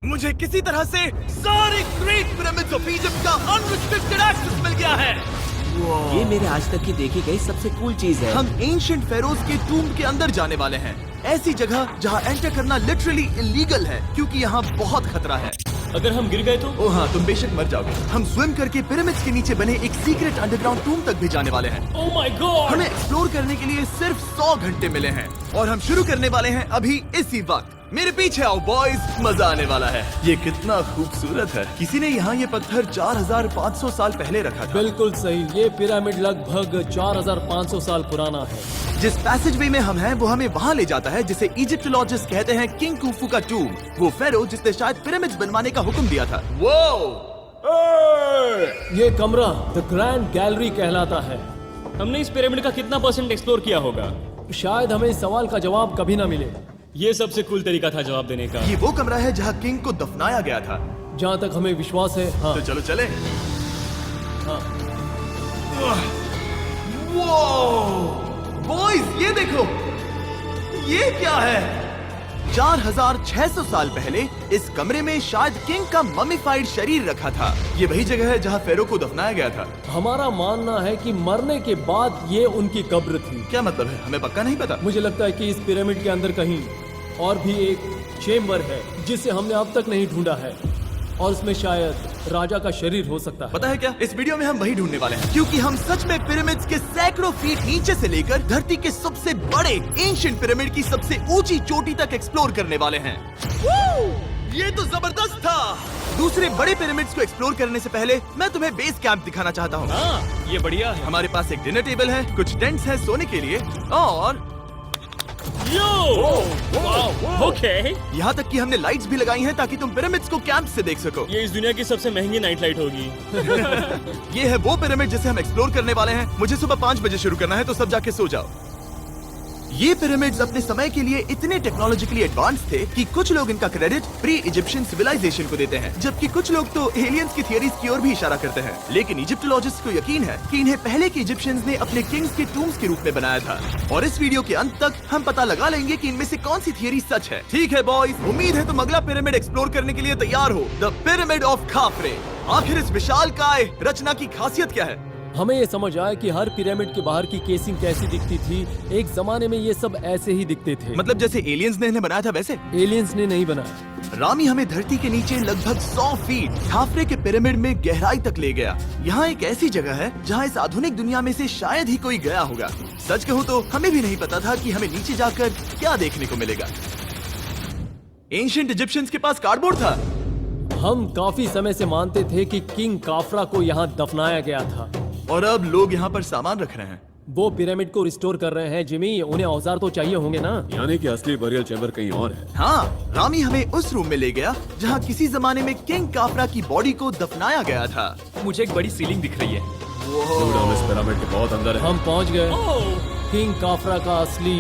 मुझे किसी तरह से सारे ग्रेट पिरामिड्स ऑफ इजिप्ट का अनरिस्ट्रिक्टेड एक्सेस मिल गया है। ये मेरे आज तक की देखी गई सबसे कूल चीज है। हम एंशिएंट फेरोज के टूम के अंदर जाने वाले हैं, ऐसी जगह जहाँ एंटर करना लिटरली इलीगल है क्योंकि यहाँ बहुत खतरा है। अगर हम गिर गए तो? ओ हाँ, तुम बेशक मर जाओगे। हम स्विम करके पिरामिड्स के नीचे बने एक सीक्रेट अंडरग्राउंड टूम तक भी जाने वाले हैं। Oh my God! हमें एक्सप्लोर करने के लिए सिर्फ 100 घंटे मिले हैं और हम शुरू करने वाले हैं अभी इसी वक्त। मेरे पीछे आओ बॉयज, मजा आने वाला है। ये कितना खूबसूरत है। किसी ने यहाँ ये पत्थर 4500 साल पहले रखा था। बिल्कुल सही, ये पिरामिड लगभग 4500 साल पुराना है। जिस पैसेजवे में हम हैं वो हमें वहाँ ले जाता है जिसे इजिप्टोलॉजिस्ट कहते हैं किंग कुफू का टूम, वो फेरो जिसने शायद पिरामिड्स बनवाने का हुक्म दिया था। ये कमरा द ग्रैंड गैलरी कहलाता है। हमने इस पिरामिड का कितना % एक्सप्लोर किया होगा? शायद हमें इस सवाल का जवाब कभी ना मिले। ये सबसे कूल तरीका था जवाब देने का। ये वो कमरा है जहाँ किंग को दफनाया गया था। जहाँ तक हमें विश्वास है। हाँ। तो चलो चले। हाँ। बॉयज ये देखो, ये क्या है? 4600 साल पहले इस कमरे में शायद किंग का मम्मीफाइड शरीर रखा था। ये वही जगह है जहाँ फेरो को दफनाया गया था। हमारा मानना है कि मरने के बाद ये उनकी कब्र थी। क्या मतलब है? हमें पक्का नहीं पता। मुझे लगता है कि इस पिरामिड के अंदर कहीं और भी एक चेम्बर है जिसे हमने अब तक नहीं ढूंढा है और उसमें शायद राजा का शरीर हो सकता है। पता है क्या, इस वीडियो में हम वही ढूंढने वाले हैं क्योंकि हम सच में पिरामिड्स के सैकड़ों फीट नीचे से लेकर धरती के सबसे बड़े एंशिएंट पिरामिड की सबसे ऊंची चोटी तक एक्सप्लोर करने वाले हैं। ये तो जबरदस्त था। दूसरे बड़े पिरामिड्स को एक्सप्लोर करने से पहले मैं तुम्हें बेस कैंप दिखाना चाहता हूँ। हाँ, ये बढ़िया है। हमारे पास एक डिनर टेबल है, कुछ टेंट्स हैं सोने के लिए और ओके। यहाँ तक कि हमने लाइट्स भी लगाई हैं ताकि तुम पिरामिड्स को कैंप से देख सको। ये इस दुनिया की सबसे महंगी नाइट लाइट होगी। ये है वो पिरामिड जिसे हम एक्सप्लोर करने वाले हैं। मुझे सुबह 5 बजे शुरू करना है तो सब जाके सो जाओ। ये पिरामिड्स अपने समय के लिए इतने टेक्नोलॉजिकली एडवांस थे कि कुछ लोग इनका क्रेडिट प्री इजिप्शियन सिविलाइजेशन को देते हैं, जबकि कुछ लोग तो एलियंस की थियरीज की ओर भी इशारा करते हैं। लेकिन इजिप्टोलॉजिस्ट को यकीन है कि इन्हें पहले के इजिप्शियंस ने अपने किंग्स के टूम्स के रूप में बनाया था। और इस वीडियो के अंत तक हम पता लगा लेंगे कि इनमें से कौन सी थियरी सच है। ठीक है बॉयज, उम्मीद है तुम अगला पिरामिड एक्सप्लोर करने के लिए तैयार हो। The pyramid of खाफरे। आखिर इस विशालकाय रचना की खासियत क्या है? हमें ये समझ आया कि हर पिरामिड के बाहर की केसिंग कैसी दिखती थी। एक जमाने में ये सब ऐसे ही दिखते थे। मतलब जैसे एलियंस ने इन्हें बनाया था वैसे? एलियंस ने नहीं बनाया। रामी हमें धरती के नीचे लगभग 100 फीट खाफरे के पिरामिड में गहराई तक ले गया। यहाँ एक ऐसी जगह है जहाँ इस आधुनिक दुनिया में से शायद ही कोई गया होगा। सच कहूँ तो हमें भी नहीं पता था कि हमें नीचे जाकर क्या देखने को मिलेगा। एंशिएंट इजिप्शियंस के पास कार्डबोर्ड था। हम काफी समय से मानते थे कि किंग काफरा को यहाँ दफनाया गया था और अब लोग यहाँ पर सामान रख रहे हैं। वो पिरामिड को रिस्टोर कर रहे हैं। जिमी, उन्हें औजार तो चाहिए होंगे ना? यानी कि असली बरियल चैम्बर कहीं और है। हाँ, रामी हमें उस रूम में ले गया जहाँ किसी जमाने में किंग काफरा की बॉडी को दफनाया गया था। मुझे एक बड़ी सीलिंग दिख रही है। दुर्गा में इस पिरामिड के बहुत अंदर है। हम पहुँच गए किंग काफरा का असली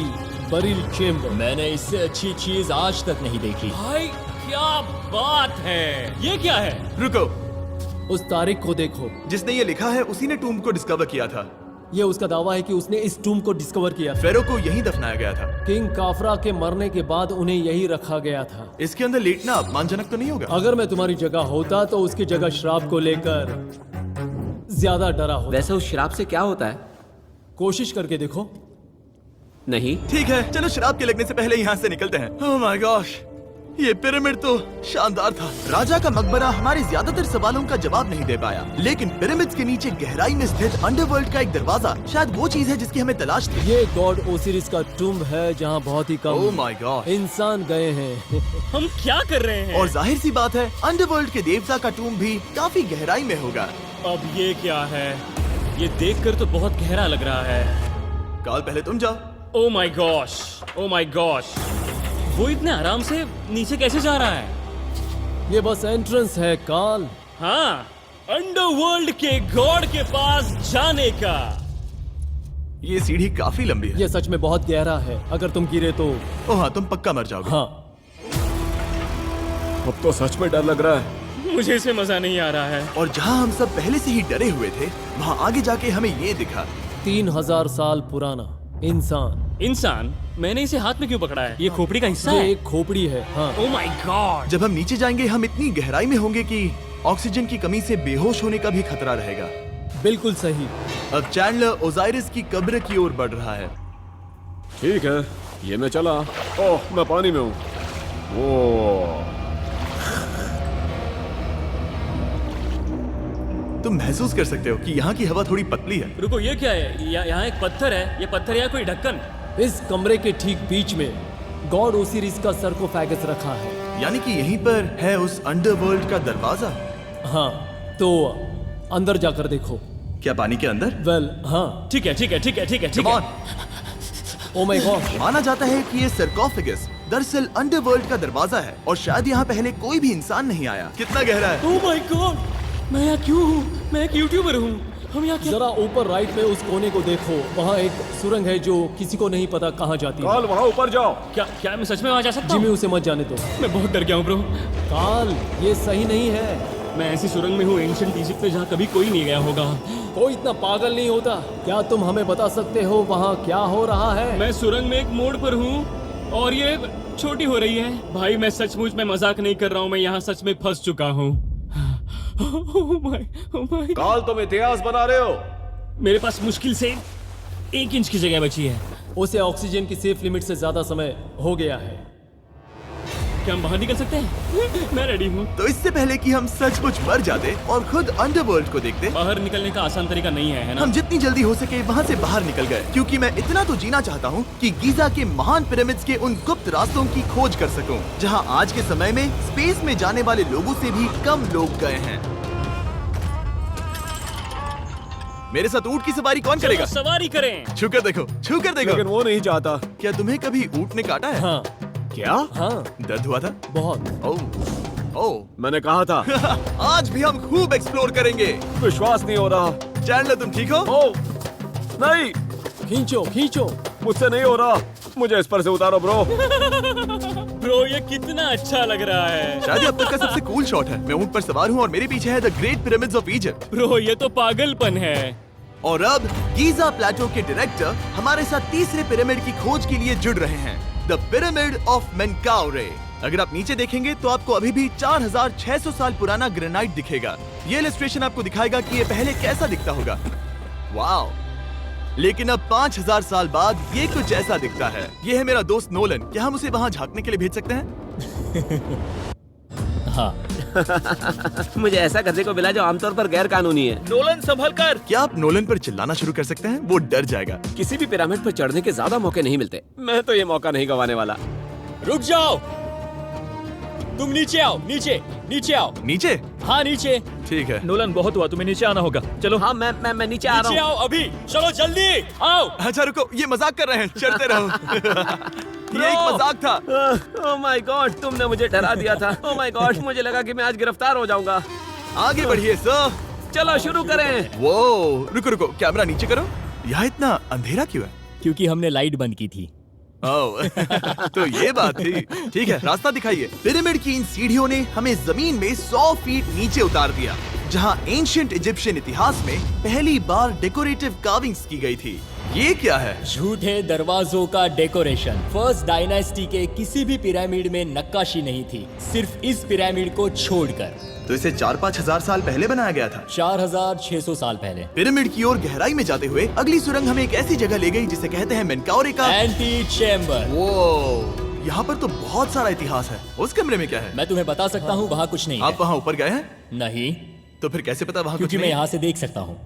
बरियल चेम्बर। मैंने इससे अच्छी चीज आज तक नहीं देखी। भाई क्या बात है! ये क्या है? रुको, उस तारीख को देखो। जिसने ये लिखा है उसी ने टूम को डिस्कवर किया था। ये उसका दावा है कि उसने इस टूम को डिस्कवर किया। फेरो को यहीं दफनाया गया था। किंग काफरा के मरने के बाद उन्हें यही रखा गया था। इसके अंदर लेटना अपमानजनक तो नहीं होगा? अगर मैं तुम्हारी जगह होता तो उसकी जगह शराब को लेकर ज्यादा डरा होता। वैसे उस शराब से क्या होता है? कोशिश करके देखो। नहीं। ठीक है, चलो शराब के लगने से पहले यहाँ से निकलते हैं। ओह माय गॉश, ये पिरामिड तो शानदार था। राजा का मकबरा हमारे ज्यादातर सवालों का जवाब नहीं दे पाया, लेकिन पिरामिड्स के नीचे गहराई में स्थित अंडरवर्ल्ड का एक दरवाजा शायद वो चीज है जिसकी हमें तलाश थी। ये गॉड ओसिरिस का टूम्ब है जहाँ बहुत ही ओह कम माय गॉड इंसान गए हैं। हम क्या कर रहे हैं? और जाहिर सी बात है अंडरवर्ल्ड के देवता का टूम्ब भी काफी गहराई में होगा। अब ये क्या है? ये देखकर तो बहुत गहरा लग रहा है। काल पहले तुम जाओ। Oh my gosh, oh my gosh, वो इतने आराम से नीचे कैसे जा रहा है? ये बस एंट्रेंस है काल। हाँ, अंडरवर्ल्ड के गॉड के पास जाने का। ये सीढ़ी काफी लंबी है। ये सच में बहुत गहरा है। अगर तुम गिरे तो ओह हाँ, तुम पक्का मर जाओगे। हाँ। अब तो सच में डर लग रहा है। मुझे इसमें मजा नहीं आ रहा है। और जहाँ हम सब पहले से ही डरे हुए थे, वहाँ आगे जाके हमें ये दिखा। 3000 साल पुराना इंसान इंसान, मैंने इसे हाथ में क्यों पकड़ा है? ये खोपड़ी का हिस्सा ये है। एक खोपड़ी है। हाँ, ओह माय गॉड। जब हम नीचे जाएंगे हम इतनी गहराई में होंगे कि ऑक्सीजन की कमी से बेहोश होने का भी खतरा रहेगा। बिल्कुल सही। अब चैंडलर ओजाइरिस की कब्र की ओर बढ़ रहा है। ठीक है, ये मैं चला। ओह, मैं पानी में हूँ। ओह, तुम महसूस कर सकते हो कि यहाँ की हवा थोड़ी पतली है। रुको, ये क्या है? यहाँ एक पत्थर है। ये पत्थर या कोई ढक्कन? इस कमरे के ठीक बीच में गॉड ओसिरिस का सरकोफेगस रखा है। यानी कि यहीं पर है उस अंडरवर्ल्ड का दरवाजा। हाँ, तो अंदर जाकर देखो। क्या पानी के अंदर? वेल, हाँ। ठीक है, ठीक है, ठीक है, ठीक है, ठीक Come है। on! Oh my God. माना जाता है कि ये सरकोफेगस दरअसल अंडरवर्ल्ड का दरवाजा है और शायद यहाँ पहले कोई भी इंसान नहीं आया। कितना गहरा है? ओह माय गॉड, मैं यहाँ क्यों हूँ? मैं एक यूट्यूबर हूँ। हम यहाँ क्या? जरा ऊपर राइट में उस कोने को देखो, वहाँ एक सुरंग है जो किसी को नहीं पता कहाँ जाती है। काल वहाँ ऊपर जाओ। क्या मैं सच में वहाँ जा सकता जिमी, हूँ? उसे मत जाने दो। मैं बहुत डर गया हूँ ब्रो। काल, ये सही नहीं है। मैं ऐसी सुरंग में हूँ एंशिएंट इजिप्ट में जहाँ कभी कोई नहीं गया होगा। कोई इतना पागल नहीं होता। क्या तुम हमें बता सकते हो वहाँ क्या हो रहा है? मैं सुरंग में एक मोड़ पर हूँ और ये छोटी हो रही है। भाई मैं सचमुच में मजाक नहीं कर रहा हूँ, मैं यहाँ सच में फंस चुका हूँ। Oh my. काल, तुम इतिहास बना रहे हो। मेरे पास मुश्किल से 1 इंच की जगह बची है। उसे ऑक्सीजन की सेफ लिमिट से ज्यादा समय हो गया है। क्या हम बाहर निकल सकते हैं? मैं रेडी हूँ। तो इससे पहले कि हम सचमुच मर जाते और खुद अंडरवर्ल्ड को देखते, बाहर निकलने का आसान तरीका नहीं है ना? हम जितनी जल्दी हो सके वहाँ से बाहर निकल गए, क्योंकि मैं इतना तो जीना चाहता हूँ कि गीजा के महान पिरामिड्स के उन गुप्त रास्तों की खोज कर सकूं, जहाँ आज के समय में स्पेस में जाने वाले लोगों से भी कम लोग गए हैं। मेरे साथ ऊंट की सवारी कौन चलो करेगा? सवारी करें। छूकर देखो, छूकर देखो। लेकिन वो नहीं चाहता। क्या तुम्हें कभी ऊंट ने काटा है? हाँ क्या? हाँ, दर्द हुआ था? बहुत। ओह ओह। मैंने कहा था। आज भी हम खूब एक्सप्लोर करेंगे। विश्वास नहीं हो रहा। चैंडलर, तुम ठीक हो? ओह, नहीं, खींचो खींचो। मुझसे नहीं हो रहा। मुझे इस पर से उतारो ब्रो। ब्रो ये कितना अच्छा लग रहा है। शायद ये अब तक का सबसे कूल शॉट है। मैं ऊंट पर सवार हूँ और मेरे पीछे है the great pyramids of Egypt. Bro ये तो पागलपन है। और अब गीजा प्लेटो के डायरेक्टर हमारे साथ तीसरे पिरामिड की खोज के लिए जुड़ रहे हैं, द पिरामिड ऑफ मेनकाउरे। अगर आप नीचे देखेंगे तो आपको अभी भी 4600 साल पुराना ग्रेनाइट दिखेगा। ये इलस्ट्रेशन आपको दिखाएगा कि ये पहले कैसा दिखता होगा। वाओ! लेकिन अब 5000 साल बाद ये कुछ ऐसा दिखता है। ये है मेरा दोस्त नोलन। क्या हम उसे वहाँ झांकने के लिए भेज सकते हैं? हाँ, मुझे ऐसा करने को मिला जो आमतौर पर गैर कानूनी है। नोलन संभल कर। क्या आप नोलन पर चिल्लाना शुरू कर सकते हैं? वो डर जाएगा। किसी भी पिरामिड पर चढ़ने के ज्यादा मौके नहीं मिलते। मैं तो ये मौका नहीं गंवाने वाला। रुक जाओ, तुम नीचे आओ। नीचे नीचे आओ। नीचे? हाँ नीचे। ठीक है। नोलन बहुत हुआ, तुम्हें नीचे आना होगा। चलो। हाँ, मैं नीचे आ नीचे रहा हूँ। आओ अभी। चलो जल्दी आओ। अच्छा रुको, ये मजाक कर रहे हैं। चढ़ते रहो। ये एक मजाक था। ओह माय गॉड, तुमने मुझे डरा दिया था। ओह माय गॉड, मुझे लगा कि मैं आज गिरफ्तार हो जाऊंगा। आगे बढ़िए सर। चलो शुरू करें। वो रुको रुको, कैमरा नीचे करो। यहाँ इतना अंधेरा क्यों है? क्योंकि हमने लाइट बंद की थी। ओह, तो ये बात थी। ठीक है, रास्ता दिखाइए। पिरामिड की इन सीढ़ियों ने हमें जमीन में 100 फीट नीचे उतार दिया, जहाँ एंशिएंट इजिप्शियन इतिहास में पहली बार डेकोरेटिव कार्विंग्स की गई थी। ये क्या है? झूठे दरवाजों का डेकोरेशन। फर्स्ट डायनेस्टी के किसी भी पिरामिड में नक्काशी नहीं थी, सिर्फ इस पिरामिड को छोड़कर। तो इसे 4-5 हजार साल पहले बनाया गया था। 4600 साल पहले। पिरामिड की ओर गहराई में जाते हुए अगली सुरंग हमें एक ऐसी जगह ले गई जिसे कहते हैं मेनकाउरे का एंटी चैम्बर। वो यहाँ पर तो बहुत सारा इतिहास है। उस कमरे में क्या है? मैं तुम्हें बता सकता हूँ, वहाँ कुछ नहीं आप है। वहाँ ऊपर गए हैं? नहीं, तो फिर कैसे पता वहाँ कुछ क्योंकि मैं नहीं? यहाँ से देख सकता हूँ।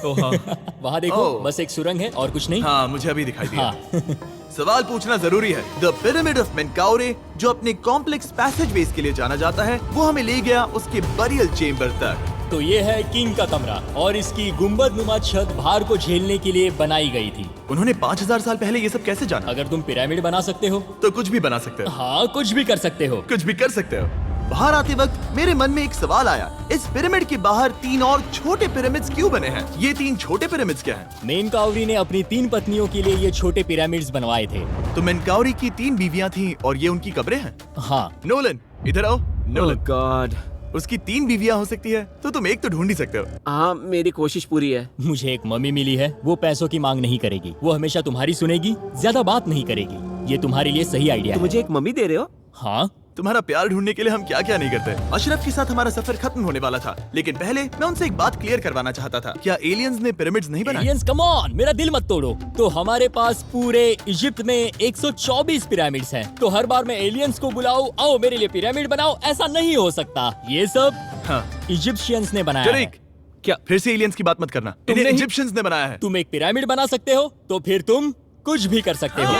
वहाँ देखो, ओह। बस एक सुरंग है और कुछ नहीं। हाँ, मुझे अभी दिखाई दिया। हाँ। सवाल पूछना जरूरी है। द पिरामिड ऑफ मेनकाउरे, जो अपने कॉम्प्लेक्स पैसेजवेज के लिए जाना जाता है, वो हमें ले गया उसके बरियल चेम्बर तक। तो ये है किंग का कमरा और इसकी गुंबद नुमा छत भार को झेलने के लिए बनाई गई थी। उन्होंने 5000 साल पहले ये सब कैसे जाना? अगर तुम पिरामिड बना सकते हो तो कुछ भी बना सकते हो। हाँ, कुछ भी कर सकते हो। कुछ भी कर सकते हो। बाहर आते वक्त मेरे मन में एक सवाल आया, इस पिरामिड के बाहर 3 और छोटे पिरामिड्स क्यों बने हैं? ये 3 छोटे पिरामिड्स क्या हैं? मेनकाउरी ने अपनी 3 पत्नियों के लिए ये छोटे पिरामिड्स बनवाए थे। तो मेनकाउरी की 3 बीवियां थीं और ये उनकी कब्रें हैं। हाँ, नोलन, इधर आओ। ओह नोलन, गॉड, उसकी 3 बीवियां हो सकती है, तो तुम एक तो ढूंढ ही सकते हो। हाँ, मेरी कोशिश पूरी है। मुझे एक मम्मी मिली है, वो पैसों की मांग नहीं करेगी, वो हमेशा तुम्हारी सुनेगी, ज्यादा बात नहीं करेगी। ये तुम्हारे लिए सही आइडिया तो है। मुझे एक मम्मी दे रहे हो? हाँ, तुम्हारा प्यार ढूंढने के लिए हम क्या क्या नहीं करते। अशरफ के साथ हमारा सफर खत्म होने वाला था, लेकिन पहले मैं उनसे एक बात क्लियर करवाना चाहता था। क्या एलियंस ने पिरामिड्स नहीं बनाए? एलियंस कम ऑन, मेरा दिल मत तोड़ो। तो हमारे पास पूरे इजिप्ट में 124 पिरामिड्स हैं। तो हर बार मैं एलियंस को बुलाऊं, आओ मेरे लिए पिरामिड बनाओ, ऐसा नहीं हो सकता। ये सब हाँ। इजिप्शियंस ने बनाया है। जरीक, क्या फिर से एलियंस की बात मत करना। तुमने इन्हें ही- इजिप्शियंस ने बनाया है। तुम एक पिरामिड बना सकते हो, तो फिर तुम कुछ भी कर सकते हो।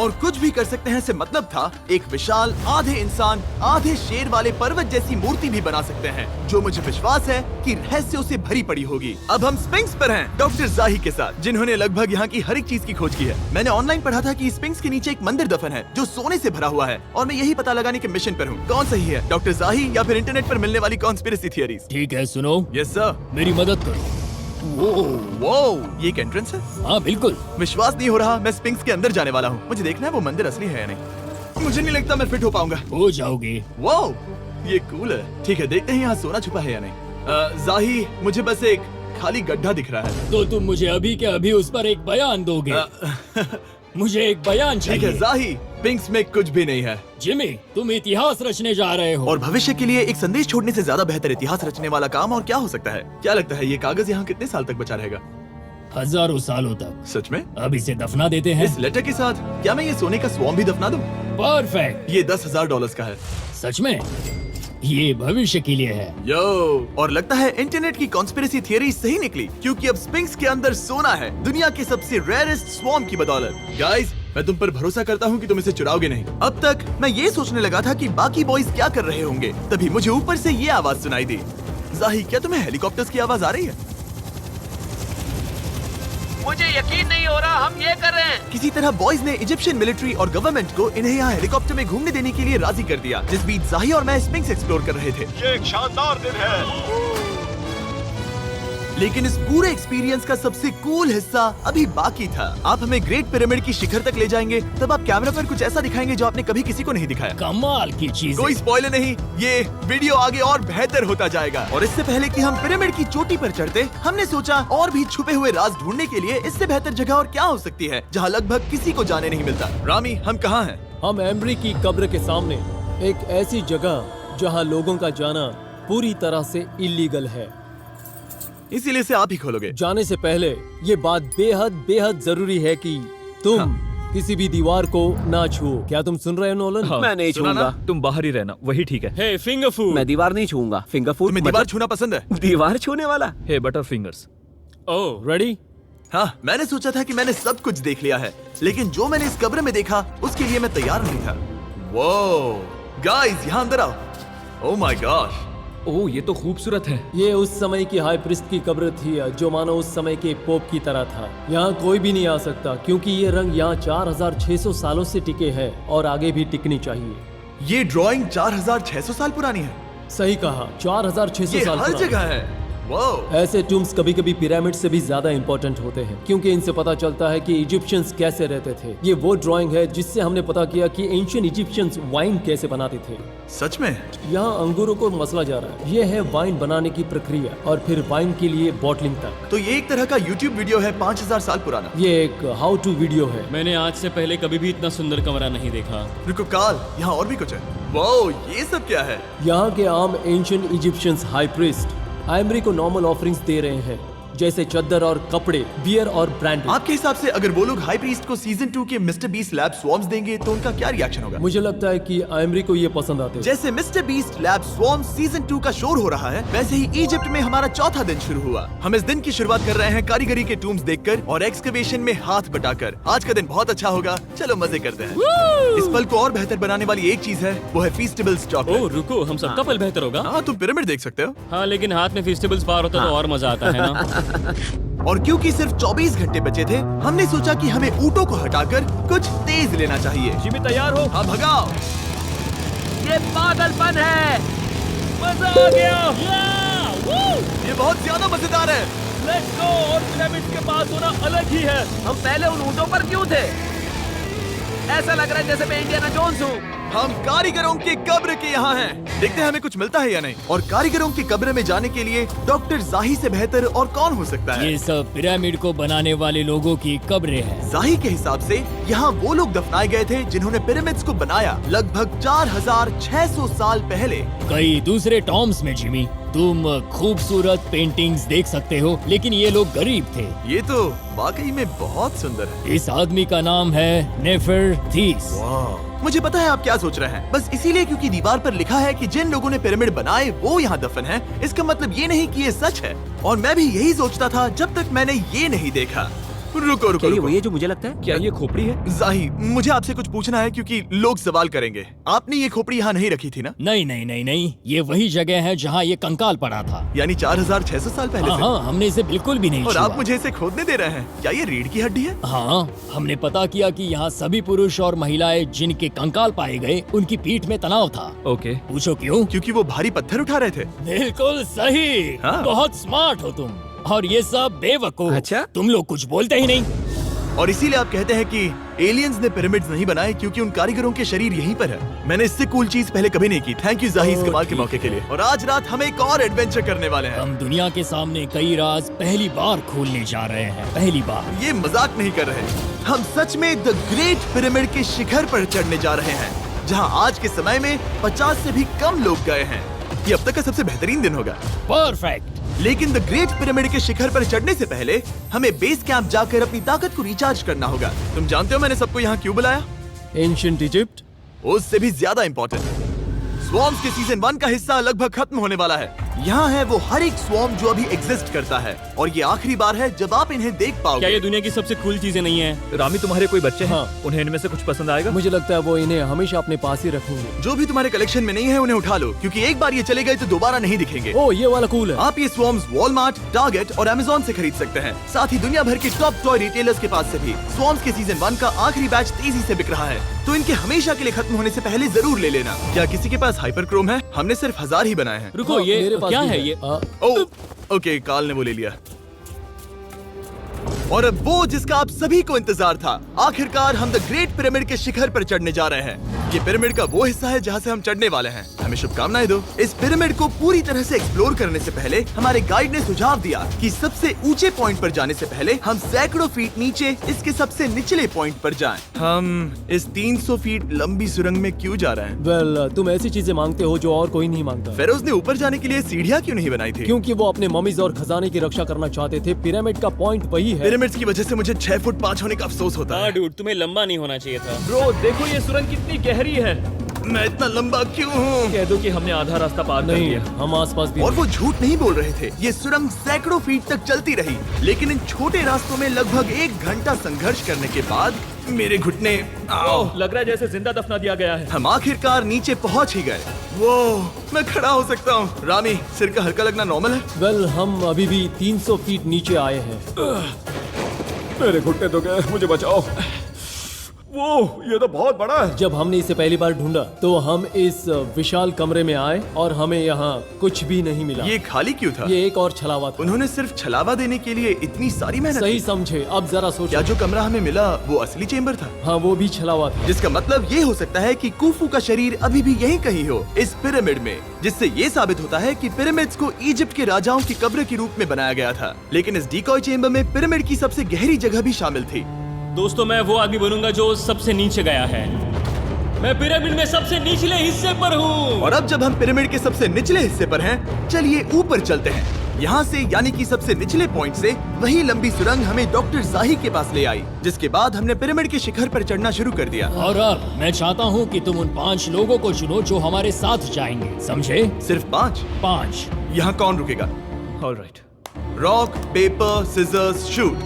और कुछ भी कर सकते हैं से मतलब था एक विशाल आधे इंसान आधे शेर वाले पर्वत जैसी मूर्ति भी बना सकते हैं, जो मुझे विश्वास है कि रहस्यों से भरी पड़ी होगी। अब हम स्पिंक्स पर हैं, डॉक्टर जाही के साथ, जिन्होंने लगभग यहाँ की हर एक चीज की खोज की है। मैंने ऑनलाइन पढ़ा था कि स्पिंक्स के नीचे एक मंदिर दफन है जो सोने से भरा हुआ है, और मैं यही पता लगाने के मिशन पर हूँ। कौन सही है, डॉक्टर जाही या फिर इंटरनेट पर मिलने वाली कॉन्स्पिरेसी थियरीज? ठीक है, सुनो, यस सर। मेरी मदद करो। वो ये एक एंट्रेंस है? हाँ बिल्कुल। विश्वास नहीं हो रहा, मैं स्पिंक्स के अंदर जाने वाला हूँ। मुझे देखना है वो मंदिर असली है या नहीं। मुझे नहीं लगता मैं फिट हो पाऊंगा। हो जाओगे। वो ये कूल है। ठीक है, देखते हैं यहाँ सोना छुपा है या नहीं। जाही, मुझे बस एक खाली गड्ढा दिख रहा है। तो तुम मुझे अभी के अभी उस पर एक बयान दोगे? मुझे एक बयान ठीक है चाहिए। जाही, स्पिंक्स में कुछ भी नहीं है। जिमी, तुम इतिहास रचने जा रहे हो। और भविष्य के लिए एक संदेश छोड़ने से ज्यादा बेहतर इतिहास रचने वाला काम और क्या हो सकता है? क्या लगता है ये कागज यहाँ कितने साल तक बचा रहेगा? हजारों सालों तक। सच में? अब इसे दफना देते हैं। इस लेटर के साथ क्या मैं ये सोने का स्वॉर्म भी दफना दूं? परफेक्ट। ये $10,000 का है। सच में? ये भविष्य के लिए है। यो, और लगता है इंटरनेट की कॉन्स्पिरेसी थियरी सही निकली, क्योंकि अब स्पिंक्स के अंदर सोना है, दुनिया के सबसे रेयरेस्ट स्वॉर्म की बदौलत। गाइस, मैं तुम पर भरोसा करता हूँ कि तुम इसे चुराओगे नहीं। अब तक मैं ये सोचने लगा था कि बाकी बॉयज क्या कर रहे होंगे, तभी मुझे ऊपर से ये आवाज सुनाई दी। जाही, क्या तुम्हें हेलीकॉप्टर्स की आवाज आ रही है? मुझे यकीन नहीं हो रहा हम ये कर रहे हैं। किसी तरह बॉयज ने इजिप्शियन मिलिट्री और गवर्नमेंट को इन्हें यहाँ हेलीकॉप्टर में घूमने देने के लिए राजी कर दिया, जिस बीच जाही और मैं स्पिंक्स एक्सप्लोर कर रहे थे। ये एक शानदार दिन है। लेकिन इस पूरे एक्सपीरियंस का सबसे कूल हिस्सा अभी बाकी था। आप हमें ग्रेट पिरामिड की शिखर तक ले जाएंगे, तब आप कैमरा पर कुछ ऐसा दिखाएंगे जो आपने कभी किसी को नहीं दिखाया। कमाल की चीज। कोई स्पॉइलर नहीं, ये वीडियो आगे और बेहतर होता जाएगा। और इससे पहले कि हम पिरामिड की चोटी पर चढ़ते, हमने सोचा और भी छुपे हुए राज ढूंढने के लिए इससे बेहतर जगह और क्या हो सकती है, जहाँ लगभग किसी को जाने नहीं मिलता। रामी, हम कहाँ हैं? हम एम्ब्री की कब्र के सामने, एक ऐसी जगह जहां लोगों का जाना पूरी तरह से इलीगल है। इसीलिए इसे आप ही खोलोगे। जाने से पहले ये बात बेहद बेहद जरूरी है कि तुम किसी भी दीवार को ना छुओ। क्या तुम सुन रहे हो नोलन? मैं नहीं सुना छूऊंगा। ना? तुम बाहर ही रहना, वही ठीक है। हे फिंगर फूड। मैं दीवार नहीं छूऊंगा। फिंगर फूड तुम्हें दीवार छूना पसंद है? दीवार छूने वाला? हे बटर फिंगर्स। ओह, रेडी? हाँ, मैंने सोचा था कि मैंने सब कुछ देख लिया है, लेकिन जो मैंने इस कब्र में देखा उसके लिए मैं तैयार नहीं था। वो गाइस, यहाँ अंदर आओ। ओह माय गॉश, ओह, ये तो खूबसूरत है। ये उस समय की हाई प्रिस्ट की कब्र थी, जो मानो उस समय के पोप की तरह था। यहाँ कोई भी नहीं आ सकता, क्योंकि ये रंग यहाँ 4600 सालों से टिके हैं और आगे भी टिकनी चाहिए। ये ड्राइंग 4600 साल पुरानी है। सही कहा, 4600 ये साल हर पुरानी। जगह है। वो ऐसे टूम्स कभी कभी पिरामिड से भी ज्यादा इंपॉर्टेंट होते हैं, क्योंकि इनसे पता चलता है कि इजिप्शियंस कैसे रहते थे। ये वो ड्राइंग है जिससे हमने पता किया कि एंशियंट इजिप्शियंस वाइन कैसे बनाते थे। सच में? यहाँ अंगूरों को मसला जा रहा है। ये है वाइन बनाने की प्रक्रिया और फिर वाइन के लिए बॉटलिंग तक। तो ये एक तरह का YouTube वीडियो है 5000 साल पुराना। ये एक हाउ टू वीडियो है। मैंने आज से पहले कभी भी इतना सुंदर कमरा नहीं देखा। रुको काल, यहाँ और भी कुछ है। वो ये सब क्या है? यहाँ के आम एंशियंट इजिप्शियंस हाई प्रीस्ट आइमरी को नॉर्मल ऑफरिंग्स दे रहे हैं, जैसे चद्दर और कपड़े, बियर और ब्रांड। आपके हिसाब से अगर वो लोग हाई प्रीस्ट को सीजन 2 के मिस्टर बीस्ट लैब स्वॉर्म्स देंगे तो उनका क्या रिएक्शन होगा? मुझे लगता है कि आइमरी को ये पसंद आते हैं। जैसे मिस्टर बीस्ट लैब स्वॉर्म्स सीजन 2 का शोर हो रहा है, वैसे ही इजिप्ट में हमारा चौथा दिन शुरू हुआ। हम इस दिन की शुरुआत कर रहे हैं कारीगरी के टूम्स देखकर और एक्सकवेशन में हाथ बटाकर। आज का दिन बहुत अच्छा होगा, चलो मजे करते हैं। इस पल को और बेहतर बनाने वाली एक चीज है, वो है फीस्टेबल्स ओह चॉकलेट। रुको, हम सबका पल बेहतर होगा। हाँ, तुम पिरामिड देख सकते हो। हाँ, लेकिन हाथ में फेस्टिवल्स बार होता तो और मजा आता है ना। और क्योंकि सिर्फ 24 घंटे बचे थे, हमने सोचा कि हमें ऊँटों को हटाकर कुछ तेज लेना चाहिए। जिमी तैयार हो? हाँ, भगाओ। ये पागलपन है। मजा आ गया। ये बहुत ज्यादा मजेदार है। Let's go. और पिरामिड के पास होना अलग ही है। हम पहले उन ऊँटों पर क्यों थे? ऐसा लग रहा है जैसे मैं इंडियाना जोन्स हूँ। हम कारीगरों की कब्र के यहाँ हैं। देखते हैं हमें कुछ मिलता है या नहीं। और कारीगरों की कब्र में जाने के लिए डॉक्टर जाही से बेहतर और कौन हो सकता है। ये सब पिरामिड को बनाने वाले लोगों की कब्रें हैं। जाही के हिसाब से यहाँ वो लोग दफनाए गए थे जिन्होंने पिरामिड्स को बनाया लगभग 4600 साल पहले। कई दूसरे टॉम्स में जिमी, तुम खूबसूरत पेंटिंग्स देख सकते हो, लेकिन ये लोग गरीब थे। ये तो वाकई में बहुत सुंदर है। इस आदमी का नाम है नेफरथीस। मुझे पता है आप क्या सोच रहे हैं, बस इसीलिए क्योंकि दीवार पर लिखा है कि जिन लोगों ने पिरामिड बनाए वो यहाँ दफन है, इसका मतलब ये नहीं कि ये सच है। और मैं भी यही सोचता था जब तक मैंने ये नहीं देखा। रुको रुको क्या ये रुको। वही है जो मुझे लगता है? क्या ये खोपड़ी है? जाही, मुझे आपसे कुछ पूछना है क्योंकि लोग सवाल करेंगे। आपने ये खोपड़ी यहाँ नहीं रखी थी ना? नहीं नहीं नहीं नहीं, ये वही जगह है जहाँ ये कंकाल पड़ा था। यानी 4600 साल पहले हाँ से? हाँ, हमने इसे बिल्कुल भी नहीं और छुआ। आप मुझे इसे खोदने दे रहे हैं? क्या ये रीढ़ की हड्डी है? हाँ, हमने पता किया कि यहाँ सभी पुरुष और महिलाएं जिनके कंकाल पाए गए उनकी पीठ में तनाव था। ओके। पूछो क्यों? क्योंकि वो भारी पत्थर उठा रहे थे। बिल्कुल सही। हाँ। बहुत स्मार्ट हो तुम। और ये सब बेवकूफ। अच्छा? तुम लोग कुछ बोलते ही नहीं। और इसीलिए आप कहते हैं कि एलियंस ने पिरामिड्स नहीं बनाए क्योंकि उन कारीगरों के शरीर यहीं पर है। मैंने इससे कूल चीज पहले कभी नहीं की। थैंक यू जाही इस कमाल के मौके के लिए। और आज रात हम एक और एडवेंचर करने वाले हैं। हम दुनिया के सामने कई राज पहली बार खोलने जा रहे हैं। पहली बार। ये मजाक नहीं कर रहे। हम सच में द ग्रेट पिरामिड के शिखर पर चढ़ने जा रहे हैं, जहां आज के समय में 50 से भी कम लोग गए हैं। ये अब तक का सबसे बेहतरीन दिन होगा। परफेक्ट। लेकिन द ग्रेट पिरामिड के शिखर पर चढ़ने से पहले हमें बेस कैंप जाकर अपनी ताकत को रिचार्ज करना होगा। तुम जानते हो मैंने सबको यहाँ क्यों बुलाया? Ancient Egypt. उससे भी ज्यादा इंपॉर्टेंट, स्वॉर्म्स के सीजन 1 का हिस्सा लगभग खत्म होने वाला है। यहाँ है वो हर एक स्वॉर्म जो अभी एग्जिस्ट करता है, और ये आखिरी बार है जब आप इन्हें देख क्या पाओगे। ये दुनिया की सबसे कूल चीजें नहीं है? रामी, तुम्हारे कोई बच्चे हैं? हाँ। उन्हें इनमें से कुछ पसंद आएगा? मुझे लगता है वो इन्हें हमेशा अपने पास ही रखेंगे। जो भी तुम्हारे कलेक्शन में नहीं है उन्हें उठा लो, क्योंकि एक बार ये चले गए तो दोबारा नहीं दिखेंगे। ओ, ये वाला कूल है। आप ये स्वॉर्म्स वॉलमार्ट, टारगेट और अमेज़न से खरीद सकते हैं। साथ ही दुनिया भर के टॉप टॉय रिटेलर्स के पास से भी। स्वॉर्म्स के सीजन 1 का आखिरी बैच तेजी से बिक रहा है, तो इनके हमेशा के लिए खत्म होने से पहले जरूर ले लेना। क्या किसी के पास हाइपर क्रोम है? हमने सिर्फ 1000 ही बनाए हैं। रुको, हाँ, ये मेरे पास क्या भी है ये? ओ, ओके, काल ने वो ले लिया। और अब वो जिसका आप सभी को इंतजार था, आखिरकार हम द ग्रेट पिरामिड के शिखर पर चढ़ने जा रहे हैं। ये पिरामिड का वो हिस्सा है जहाँ से हम चढ़ने वाले हैं। हमें शुभकामनाएं दो। इस पिरामिड को पूरी तरह से एक्सप्लोर करने से पहले हमारे गाइड ने सुझाव दिया कि सबसे ऊंचे पॉइंट पर जाने से पहले हम सैकड़ों फीट नीचे इसके सबसे निचले पॉइंट पर जाएं। हम इस 300 फीट लंबी सुरंग में क्यों जा रहे हैं? वेल, तुम ऐसी चीजें मांगते हो जो और कोई नहीं मांगता। फेरोज ने ऊपर जाने के लिए सीढ़ियाँ क्यों नहीं बनाई थी? क्योंकि वो अपने ममीज और खजाने की रक्षा करना चाहते थे। पिरामिड का पॉइंट वही है। पिरामिड्स की वजह से मुझे 6 फुट 5 होने का अफसोस होता हाँ है। डूड, तुम्हें लंबा नहीं होना चाहिए था। ब्रो, देखो ये सुरंग कितनी गहरी है। मैं इतना लंबा क्यों हूँ? कह दो कि हमने आधा रास्ता पार कर नहीं, लिया। हम आसपास भी और वो झूठ नहीं बोल रहे थे। ये सुरंग सैकड़ों फीट तक चलती रही, लेकिन इन छोटे रास्तों में लगभग 1 घंटा संघर्ष करने के बाद मेरे घुटने ओह, लग रहा है जैसे जिंदा दफना दिया गया है। हम आखिरकार नीचे पहुंच ही गए। वो मैं खड़ा हो सकता हूँ। रामी, सिर का हल्का लगना नॉर्मल है? वेल, हम अभी भी 300 फीट नीचे आए हैं। मेरे घुटने तो गए, मुझे बचाओ। वो ये तो बहुत बड़ा है। जब हमने इसे पहली बार ढूंढा तो हम इस विशाल कमरे में आए और हमें यहाँ कुछ भी नहीं मिला। ये खाली क्यों था? ये एक और छलावा था। उन्होंने सिर्फ छलावा देने के लिए इतनी सारी मेहनत सही की। समझे। अब जरा क्या सोचो। जो कमरा हमें मिला वो असली चेम्बर था? हाँ, वो भी छलावा था। जिसका मतलब ये हो सकता है कि कुफू का शरीर अभी भी यहीं कहीं हो, इस पिरामिड में, जिससे ये साबित होता है कि पिरामिड्स को इजिप्ट के राजाओं की कब्र के रूप में बनाया गया था। लेकिन इस डिकॉय चेम्बर में पिरामिड की सबसे गहरी जगह भी शामिल थी। दोस्तों, मैं वो आदमी बनूंगा जो सबसे नीचे गया है। मैं पिरामिड में सबसे निचले हिस्से पर हूँ। और अब जब हम पिरामिड के सबसे निचले हिस्से पर हैं, चलिए ऊपर चलते हैं। यहाँ से यानी कि सबसे निचले पॉइंट से वही लंबी सुरंग हमें डॉक्टर जाही के पास ले आई, जिसके बाद हमने पिरामिड के शिखर पर चढ़ना शुरू कर दिया। और अब मैं चाहता हूँ कि तुम उन 5 लोगों को चुनो जो हमारे साथ जाएंगे, समझे? सिर्फ 5? 5। यहाँ कौन रुकेगा? Alright. Rock, paper, scissors, shoot.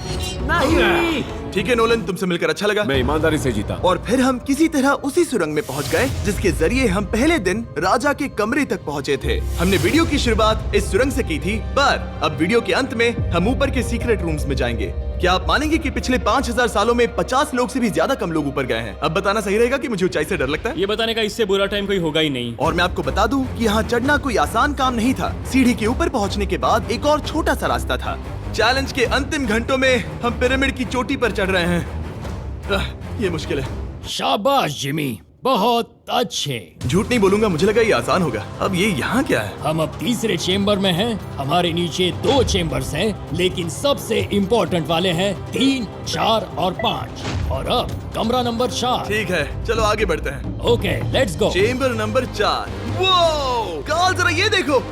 नहीं। ठीक है नोलन, तुमसे मिलकर अच्छा लगा। मैं ईमानदारी से जीता। और फिर हम किसी तरह उसी सुरंग में पहुंच गए जिसके जरिए हम पहले दिन राजा के कमरे तक पहुंचे थे। हमने वीडियो की शुरुआत इस सुरंग से की थी, पर अब वीडियो के अंत में हम ऊपर के सीक्रेट रूम्स में जाएंगे। क्या आप मानेंगे कि पिछले 5000 सालों में 50 लोग से भी ज्यादा कम लोग ऊपर गए हैं? अब बताना सही रहेगा कि मुझे ऊंचाई से डर लगता है। ये बताने का इससे बुरा टाइम कोई होगा ही नहीं। और मैं आपको बता दूं कि यहाँ चढ़ना कोई आसान काम नहीं था। सीढ़ी के ऊपर पहुँचने के बाद एक और छोटा सा रास्ता था। चैलेंज के अंतिम घंटों में हम पिरामिड की चोटी पर चढ़ रहे हैं। ये मुश्किल है। शाबाश जिमी, बहुत अच्छे। झूठ नहीं बोलूंगा, मुझे लगा ये आसान होगा। अब ये यहाँ क्या है? हम अब तीसरे चेम्बर में हैं। हमारे नीचे 2 चेम्बर्स हैं, लेकिन सबसे इम्पोर्टेंट वाले हैं 3, 4 और 5। और अब कमरा नंबर 4। ठीक है, चलो आगे बढ़ते हैं। Okay, let's go. Chamber number 4। वो कार्ल, जरा ये देखो।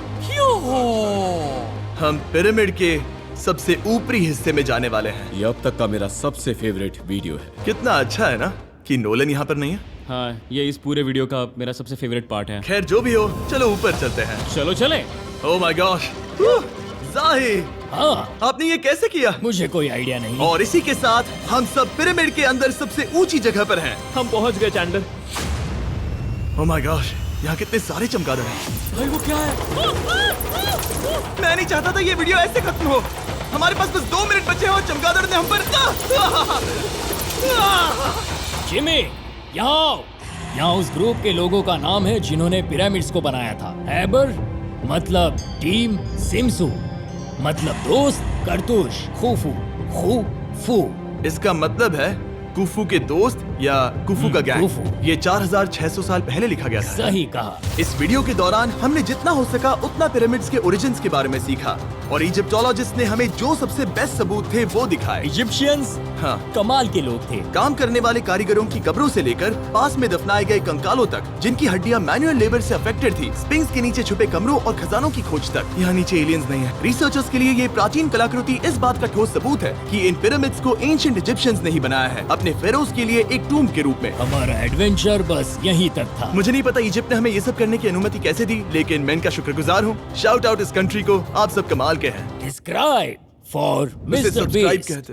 हम पिरामिड के सबसे ऊपरी हिस्से में जाने वाले हैं। ये अब तक का मेरा सबसे फेवरेट वीडियो है। कितना अच्छा है ना कि नोलन यहाँ पर नहीं है। हाँ, ये इस पूरे वीडियो का मेरा सबसे फेवरेट पार्ट है। खैर जो भी हो, चलो ऊपर चलते हैं। चलो चले। ओह माय गॉश, जाहिर, हाँ, आपने ये कैसे किया? मुझे कोई आइडिया नहीं। और इसी के साथ हम सब पिरामिड के अंदर सबसे ऊंची जगह पर हैं। हम पहुंच गए चैंडलर। ओह माय गॉश, यहाँ कितने सारे चमगादड़ हैं। भाई वो क्या है? मैं नहीं चाहता था ये वीडियो ऐसे खत्म हो। हमारे पास बस 2 मिनट बचे हैं और चमगादड़ ने हम पर जिमी, यहाँ उस ग्रुप के लोगों का नाम है जिन्होंने पिरामिड्स को बनाया था। एबर मतलब टीम, सिमसू मतलब दोस्त, करतूश, खूफू। इसका मतलब है कुफू के दोस्त या कुफू का गैंग। कुफू। ये 4600 साल पहले लिखा गया था। सही कहा। इस वीडियो के दौरान हमने जितना हो सका उतना पिरामिड्स के ओरिजिन्स के बारे में सीखा और इजिप्टोलॉजिस्ट ने हमें जो सबसे बेस्ट सबूत थे वो दिखाए। इजिप्शियंस हाँ, कमाल के लोग थे। काम करने वाले कारीगरों की कब्रों से लेकर पास में दफनाए गए कंकालों तक, जिनकी हड्डियां मैनुअल लेबर से अफेक्टेड थी, स्पिंक्स के नीचे छुपे कमरों और खजानों की खोज तक। यहाँ नीचे एलियंस नहीं है। रिसर्चर्स के लिए ये प्राचीन कलाकृति इस बात का ठोस सबूत है कि इन पिरामिड्स को एंशिएंट इजिप्शियंस ने ही बनाया है, अपने फेरोज के लिए एक टूम्ब के रूप में। हमारा एडवेंचर बस यहीं तक था। मुझे नहीं पता इजिप्ट ने हमें ये सब करने की अनुमति कैसे दी, लेकिन मैं इनका शुक्रगुजार हूँ। शाउट आउट इस कंट्री को, आप सब कमाल के हैं। डिस्क्राइब फॉर उसे मिस्टर सब्सक्राइब बीस्ट। कहते